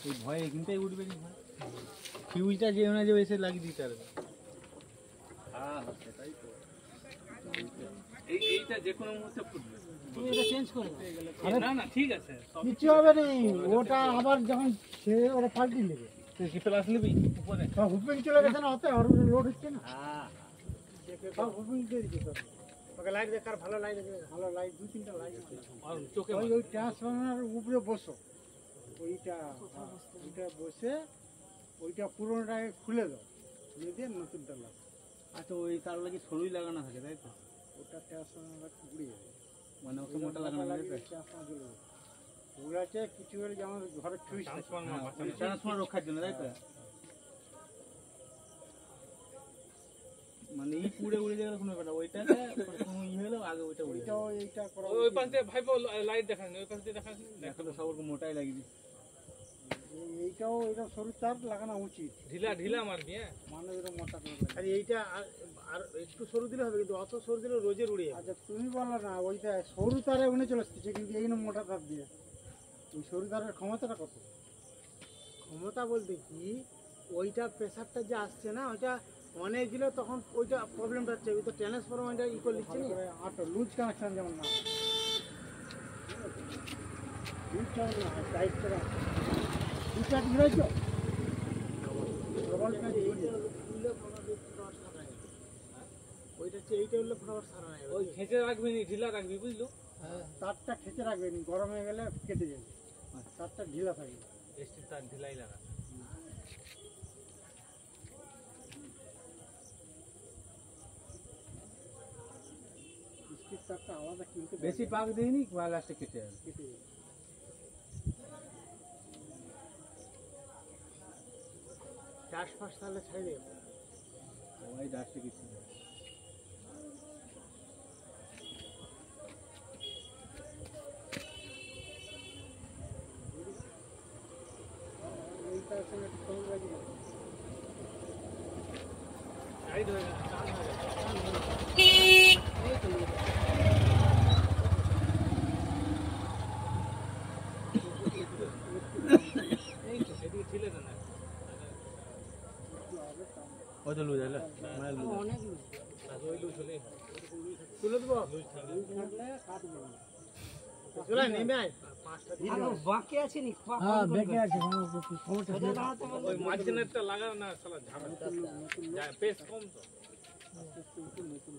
এই ভয় এখানটাই উঠবে না ভয় ফিউজটা যে না যে এসে লাগিয়ে দিতে পারবে হ্যাঁ সেটাই তো এইটা যে কোনো মুহূর্তে ফুটবে তুমি এটা চেঞ্জ করে দাও না না ঠিক আছে কিছু হবে না ওটা আবার যখন সে ওটা পাল্টি নেবে তুই কি প্লাস নিবি উপরে সব হুপিং চলে গেছে না ওতে আর লোড হচ্ছে না হ্যাঁ সব হুপিং দিয়ে দিচ্ছে তো ওকে লাইট দেখার ভালো লাইট ভালো লাইট দুই তিনটা লাইট চোখে ওই ট্রান্সফরমার উপরে বসো ওইটা বসে ওইটা পুরোটাকে খুলে দাও খুলে দিয়ে নতুনটা লাগো আচ্ছা ওই তার লাগি সরুই লাগানো থাকে তাই তো ওটা ট্রান্সফরমার উড়ে যাবে মানে ওকে মোটা লাগানো থাকে ট্রান্সফরমার চলে যাবে ওগুলো আছে কিছু হলে যেমন ঘরে ফিউজ ট্রান্সফরমার রক্ষার জন্য তাই তো মানে এই পুড়ে উড়ে যাবে কোনো ব্যাপার ওইটাতে কোনো ই হলো আগে ওইটা উড়ে ওইটাও এইটা করা ওই পাশ দিয়ে ভাইবো লাইট দেখান ওই পাশ দিয়ে দেখান দেখো তো সব মোটাই লাগিয়ে দিই এইটাও এটা সরু তার লাগানো উচিত ঢিলা ঢিলা মারবি হ্যাঁ মানে এরকম মোটা করে আর এইটা আর একটু সরু দিলে হবে কিন্তু অত সরু দিলে রোজের উড়ে যাবে আচ্ছা তুমি বলো না ওইটা সরু তারে উনে চলে আসতেছে কিন্তু এইখানে মোটা তার দিয়ে ওই সরু তারের ক্ষমতাটা কত ক্ষমতা বলতে কি ওইটা প্রেসারটা যে আসছে না ওইটা অনেক দিলে তখন ওইটা প্রবলেমটা হচ্ছে ওই তো ট্রান্সফরমারটা ই করে দিচ্ছে না আটো লুজ কানেকশন যেমন না লুজ কানেকশন না টাইট করা দুটা ঠিক আছে প্রবল কাজ এইটা তুলে ফটাফট সারা যাবে ওইটা হচ্ছে এইটা হলে ফটাফট সারা যাবে ওই খেঁচে রাখবি নি ঢিলা রাখবি বুঝলো তারটা খেতে রাখবেন গরম হয়ে গেলে কেটে যাবে তারটা ঢিলা থাকবে এসটি তার ঢিলাই লাগা স্টিক তারটা আলাদা কিনতে বেশি পাক দেয়নি লাস্টে কেটে যাবে কেটে যাবে চাষ ফাস তাহলে ছেড়ে দেবে ওই ডাস্টে কিছু এইটার সঙ্গে একটু কম লাগে না সাইড হয়ে গেছে টান হয়ে গেছে এই তো সেদিকে ছিলে না ওই তো লুজ হলো মানে লুজ অনেক লুজ ওই লুজ হলে তুলে দেবো লুজ থাকবে থাকলে কাটবে না চলে নেমে আয় পাঁচটা দিয়ে বাকি আছে নি হ্যাঁ বেঁকে আছে ওই মাঝখানেরটা লাগা না শালা ঝামেলা যায় পেস কম তো নতুন